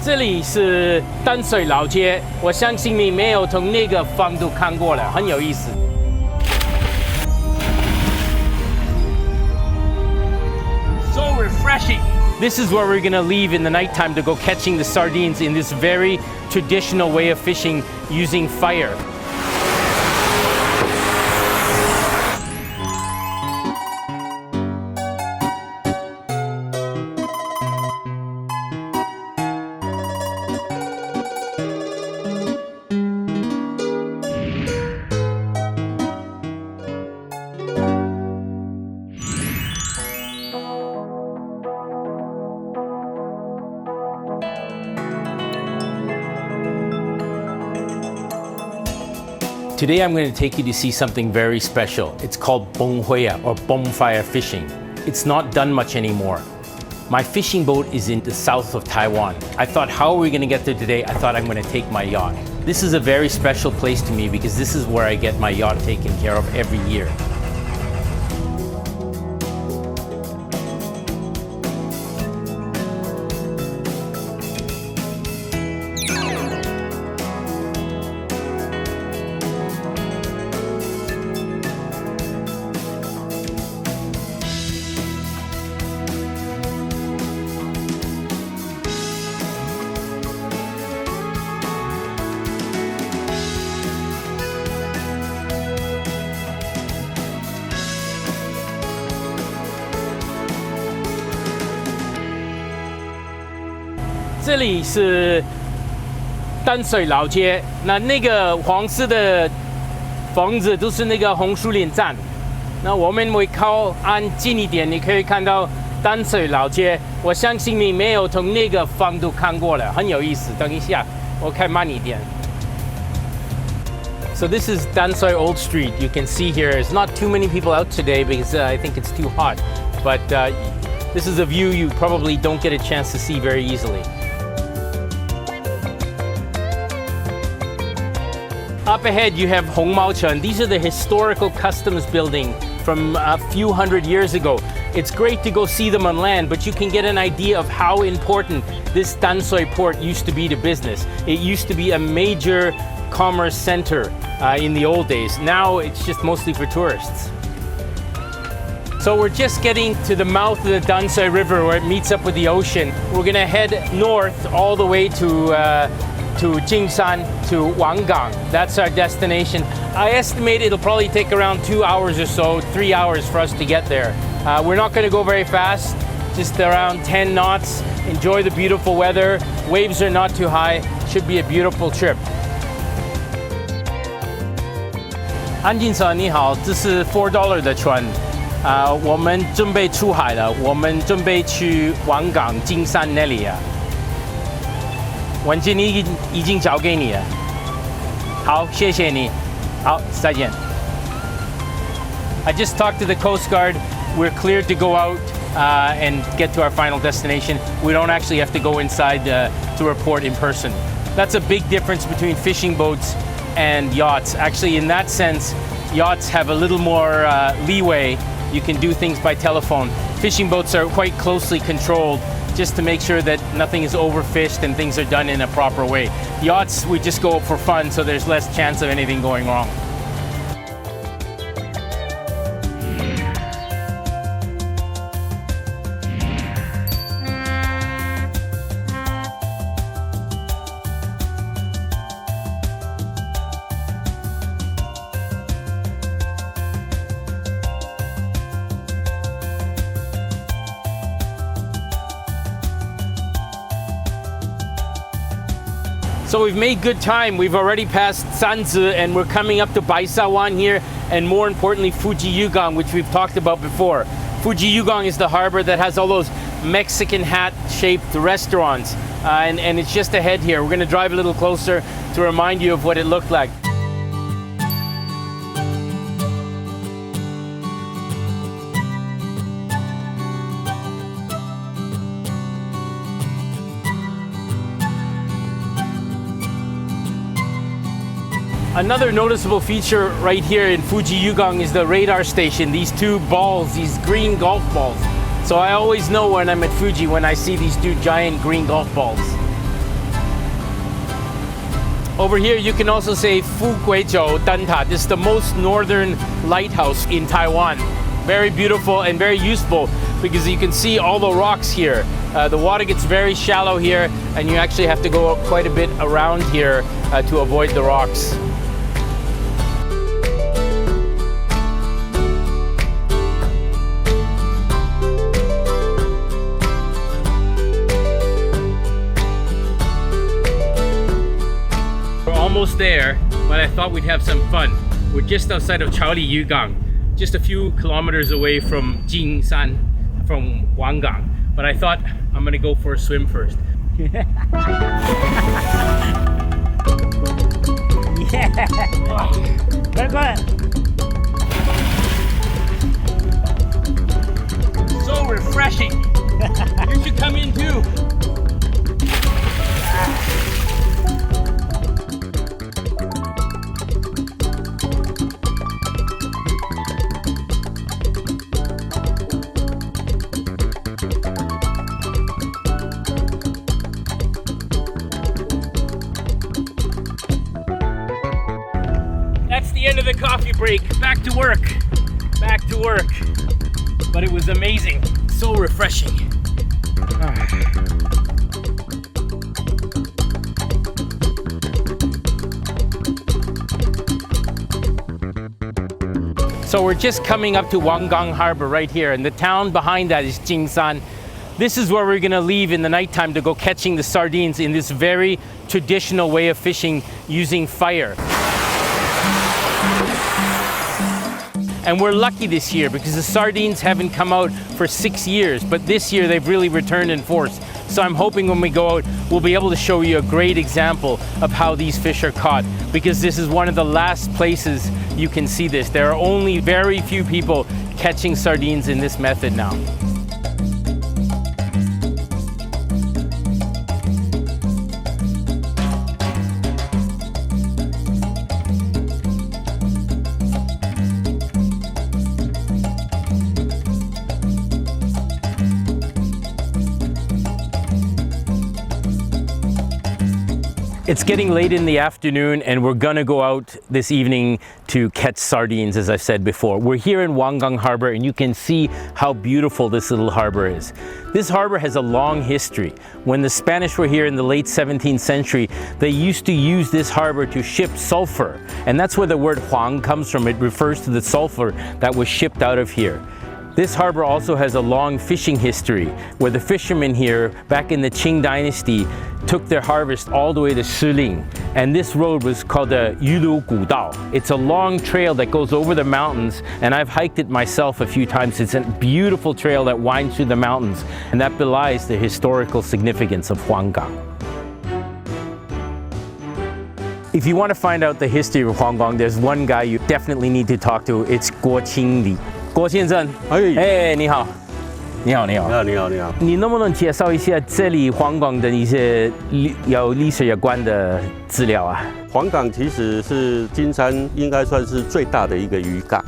这里是淡水老街，我相信你没有从那个方度看过了，很有意思。So refreshing. This is where we're gonna leave in the nighttime to go catching the sardines in this very traditional way of fishing using fire. Today I'm going to take you to see something very special. It's called bonghuia or bonfire fishing. It's not done much anymore. My fishing boat is in the south of Taiwan. I thought, how are we going to get there today? I thought I'm going to take my yacht. This is a very special place to me because this is where I get my yacht taken care of every year.这里是淡水老街，那个黄色的房子都是那个红树林站。那我们会靠岸近一点，你可以看到淡水老街。我相信你没有从那个方度看过了，很有意思。等一下，我开慢一点。So this is Dansui Old Street. You can see here, there's not too many people out today because I think it's too hot. But this is a view you probably don't get a chance to see very easily. Up ahead you have Hongmaochun. These are the historical customs building from a few hundred years ago. It's great to go see them on land, but you can get an idea of how important this Dansui port used to be to business. It used to be a major commerce center in the old days. Now it's just mostly for tourists. So we're just getting to the mouth of the Dansui River where it meets up with the ocean. We're gonna head north all the way to Jingshan, to Wangang. That's our destination. I estimate it'll probably take around 2 hours or so, 3 hours for us to get there. We're not going to go very fast, just around 10 knots. Enjoy the beautiful weather. Waves are not too high. Should be a beautiful trip. 安金生你好，这是$4的船，我们准备出海了，我们准备去王港金山那里啊。文件已经交给你了，好，谢谢你，好，再见。I just talked to the Coast Guard. We're cleared to go out and get to our final destination. We don't actually have to go inside to report in person. That's a big difference between fishing boats and yachts. Actually, in that sense, yachts have a little more leeway. You can do things by telephone. Fishing boats are quite closely controlled, just to make sure that nothing is overfished and things are done in a proper way. Yachts, we just go for fun, so there's less chance of anything going wrong. So we've made good time. We've already passed Sanzi and we're coming up to Baisawan here, and more importantly Fuji Yugong, which we've talked about before. Fuji Yugong is the harbor that has all those Mexican hat-shaped restaurants, and it's just ahead here. We're going to drive a little closer to remind you of what it looked like. Another noticeable feature right here in Fuji Yugong is the radar station. These two balls, these green golf balls. So I always know when I'm at Fuji when I see these two giant green golf balls. Over here, you can also say Fuguizhou Danta. This is the most northern lighthouse in Taiwan. Very beautiful and very useful because you can see all the rocks here. The water gets very shallow here, and you actually have to go quite a bit around here to avoid the rocks. Almost there, but I thought we'd have some fun. We're just outside of Chaoli Yugang, just a few kilometers away from Jingshan, from Wangang. But I thought I'm gonna go for a swim first. Yeah. Very good. So refreshing. You should come in too. That's the end of the coffee break. Back to work. Back to work. But it was amazing. So refreshing. So we're just coming up to Wangang Harbor right here, and the town behind that is Jingshan. This is where we're gonna leave in the nighttime to go catching the sardines in this very traditional way of fishing using fire. And we're lucky this year because the sardines haven't come out for 6 years, but this year they've really returned in force. So I'm hoping when we go out, we'll be able to show you a great example of how these fish are caught, because this is one of the last places you can see this. There are only very few people catching sardines in this method now. It's getting late in the afternoon and we're gonna go out this evening to catch sardines, as I've said before. We're here in Wangang Harbor and you can see how beautiful this little harbor is. This harbor has a long history. When the Spanish were here in the late 17th century, they used to use this harbor to ship sulfur. And that's where the word Huang comes from. It refers to the sulfur that was shipped out of here. This harbor also has a long fishing history, where the fishermen here, back in the Qing dynasty, took their harvest all the way to Shiling. And this road was called the Yulu Gudao. It's a long trail that goes over the mountains, and I've hiked it myself a few times. It's a beautiful trail that winds through the mountains, and that belies the historical significance of Huanggang. If you want to find out the history of Huanggang, there's one guy you definitely need to talk to. It's Guo Qingli. 郭先生，你好，你好，你好，你好，你好。你能不能介绍一下这里黄港的一些历史有关的资料啊？黄港其实是金山应该算是最大的一个渔港，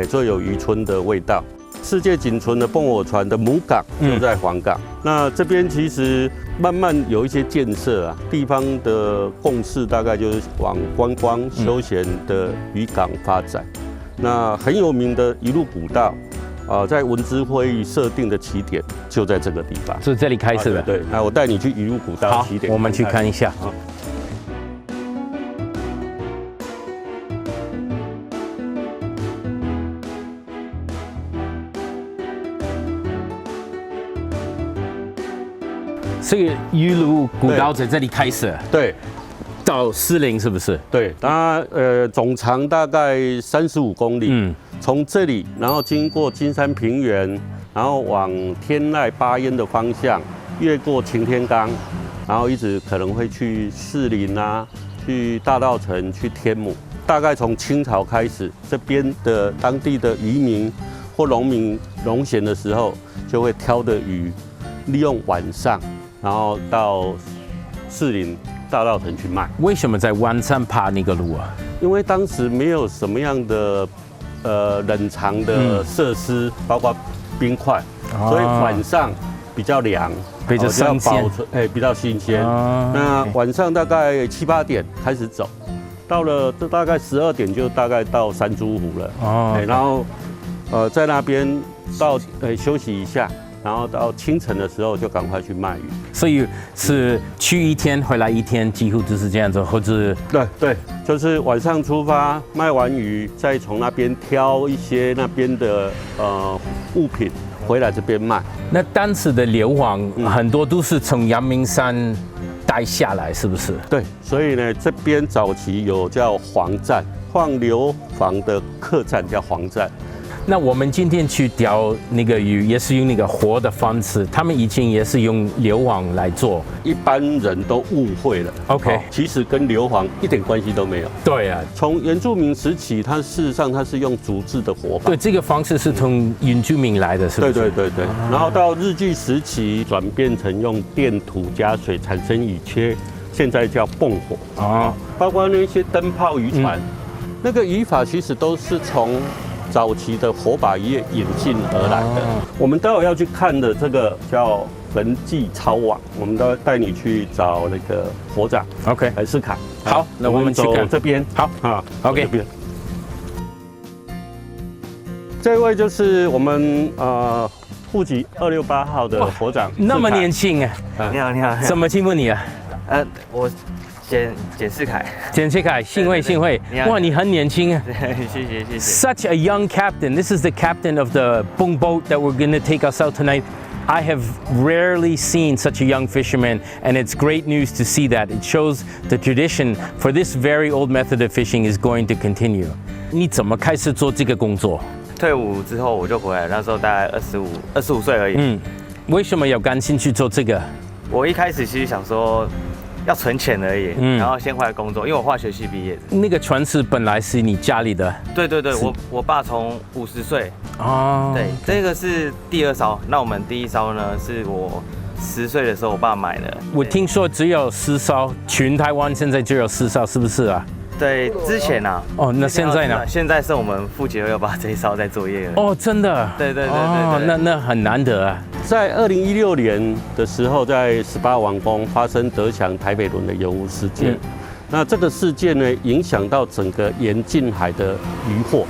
最有渔村的味道。世界仅存的蹦火船的母港就在黄港。那这边其实慢慢有一些建设啊，地方的共识大概就是往观光休闲的渔港发展。那很有名的一路古道，在文资会议设定的起点就在这个地方，是这里开始的。对，那我带你去一路古道起点，我们去看一下。这个一路古道在这里开始，对。到Shiling是不是？对，它总长大概35公里，从这里，然后经过金山平原，然后往天籁巴烟的方向，越过擎天岗，然后一直可能会去士林啊，去大稻埕，去天母。大概从清朝开始，这边的当地的渔民或农民农闲的时候，就会挑的鱼，利用晚上，然后到士林。大稻埕去卖。为什么在晚上爬那个路啊？因为当时没有什么样的冷藏的设施，包括冰块，所以晚上比较凉，比较新鲜保存，比较新鲜。那晚上大概7、8点开始走，到了这大概12点就大概到山猪湖了。然后在那边到休息一下。然后到清晨的时候就赶快去卖鱼，所以是去1天回来1天，几乎就是这样子，或者对，就是晚上出发卖完鱼，再从那边挑一些那边的物品回来这边卖。那当时的硫磺很多都是从阳明山带下来，是不是？对，所以呢，这边早期有叫黄站，放硫磺的客栈叫黄站。那我们今天去钓那个鱼，也是用那个活的方式，他们以前也是用硫磺来做，一般人都误会了。OK，其实跟硫磺一点关系都没有。对啊，从原住民时期，它事实上它是用竹制的火把。对，这个方式是从原住民来的，是不是？对。然后到日据时期，转变成用电土加水产生乙炔，现在叫泵火。包括那些灯泡渔船，那个渔法其实都是从早期的火把渔业引进而来的。我们待会要去看的这个叫人际操网，我们都带你去找那个火长 OK 来试砍。好，那我们去看这边。好，OK。这位就是我们户籍268号的火长，那么年轻啊！你好。怎么称呼你啊？我简世凯。简世凯，幸会。哇，你很年轻啊！谢谢。Such a young captain. This is the captain of the Bung boat that we're going to take us out tonight. I have rarely seen such a young fisherman, and it's great news to see that. It shows the tradition for this very old method of fishing is going to continue. 你怎么开始做这个工作？退伍之后我就回来，那时候大概25岁而已。为什么有感兴趣做这个？我一开始其实想说要存钱而已，然后先回来工作，因为我化学系毕业的。那个船是本来是你家里的？对，我爸从50岁。对，这个是第2艘，那我们第1艘呢是我10岁的时候我爸买的。我听说只有4艘，全台湾现在只有4艘，是不是啊？对，之前啊。那现在呢？现在是我们富捷268这一艘在作业了。真的？对。那很难得啊。在2016年的时候，在18王宫发生德强台北轮的油污事件。那这个事件呢，影响到整个沿近海的渔获。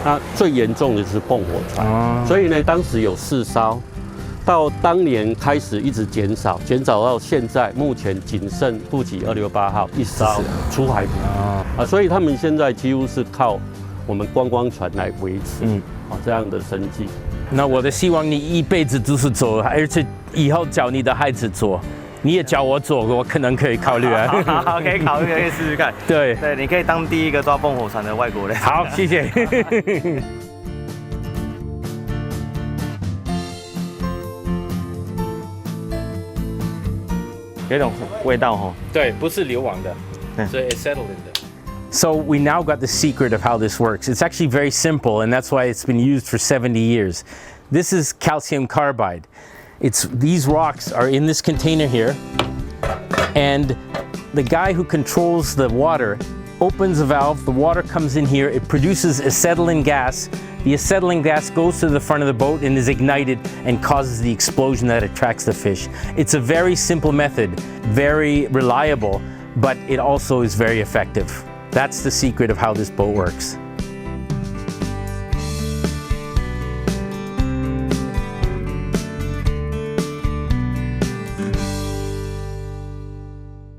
那最严重的是泵火船。所以呢，当时有4艘，到当年开始一直减少到现在，目前仅剩户籍268号1艘出海捕。所以他们现在几乎是靠我们观光船来维持这样的生计。那我的希望你一辈子都是做，而且以后教你的孩子做，你也教我做，我可能可以考虑啊。好，可以考虑，可以试试看。对，你可以当第一个抓泵火船的外国人。好，谢谢。有一种味道哦。对，不是硫磺的，所以 it's settled in there. So we now got the secret of how this works. It's actually very simple, and that's why it's been used for 70 years. This is calcium carbide. These rocks are in this container here, and the guy who controls the water opens a valve, the water comes in here, it produces acetylene gas. The acetylene gas goes to the front of the boat and is ignited and causes the explosion that attracts the fish. It's a very simple method, very reliable, but it also is very effective. That's the secret of how this boat works.